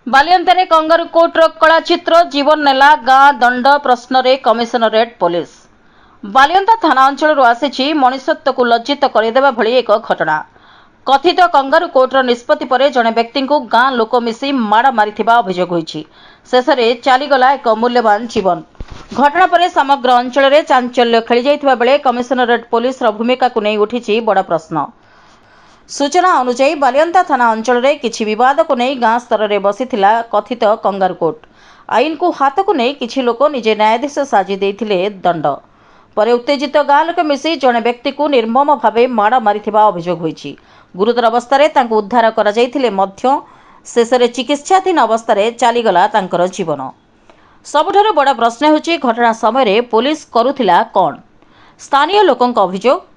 बालियंतारे kangaroo कोर्टर कला चित्र जीवन नेला गाँ दंड प्रश्न रे कमिशनरेट पुलिस। बालियंता थाना अंचल आसी मनुष्यत्व को लज्जित करदेवा भली एक घटना। कथित कंगारू कोर्टर निष्पत्ति पर जड़े व्यक्ति को गाँ लोक मिसी माड़ मारिथिबा अभियोग होईछि। शेष में चलीगला एक मूल्यवान जीवन। घटना पर समग्र अंचल में चांचल्य खेली जाइथिबा बेले कमिशनरेट पुलिस भूमिका को नहीं उठी बड़ प्रश्न। सूचना अनुसार बालियंता थाना अंचल में किछि विवाद को नहीं गाँ स्तर में बसीथिला कथित कंगारू कोर्ट। आईन को हाथ को नहीं किछि लोक निजे न्यायाधीश साजी देथिले दंड पर उत्तेजित गाँ लोक मिसी जड़े व्यक्ति को निर्मम भाव माड़ मारिथिबा अभियोग होईछि। गुरुतर अवस्था तांको उद्धार करा जाइथिले मध्य शेष में चिकित्साधीन अवस्था चलीगला तांकर जीवन। सबुठारु बड़ प्रश्न होछि घटना समय पुलिस करुथिला कौन। स्थानीय लोकों अभियोग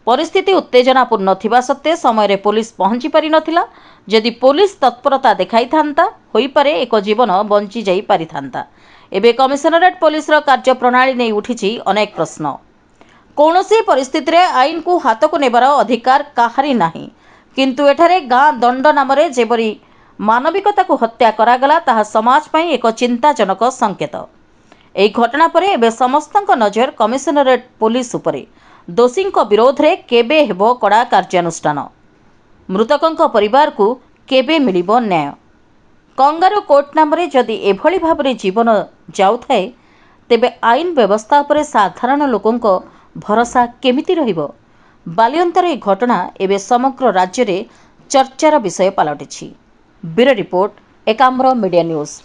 परिस्थिति उत्तेजनापूर्ण थिबा सत्ते समय पुलिस पहुंची पारि नथिला। जदि पुलिस तत्परता देखाई थांता होई पारे एक जीवन बंची जाई पारि थांता। एबे कमिशनरेट पुलिस रो कार्य प्रणाली नै उठिछि अनेक प्रश्न। कौनसी परिस्थिति रे आईन को हाथ को नेबार अधिकार काहारी नाही, किंतु एठारे गाँ दंड नाम रे जेबरी मानविकता को हत्या करागला ताहा समाज पई एक चिंताजनक संकेत। एही घटना पर एबे समस्तक नजर कमिशनरेट पुलिस उपरे। दोषी विरोध रे केबे हेबो कड़ा कार्यानुष्ठान। मृतकों परिवार को केबे मिलिबो न्याय। कंगारू कोर्ट नाम रे जदि एभली भाबरे जीवन जाउथाए तेबे आईन व्यवस्था पर साधारण लोकों भरोसा केमिति रहिबो। बालियंतार ए घटना एबे समग्र राज्य रे चर्चार विषय पलटिछि। Bureau report Ekamra media news.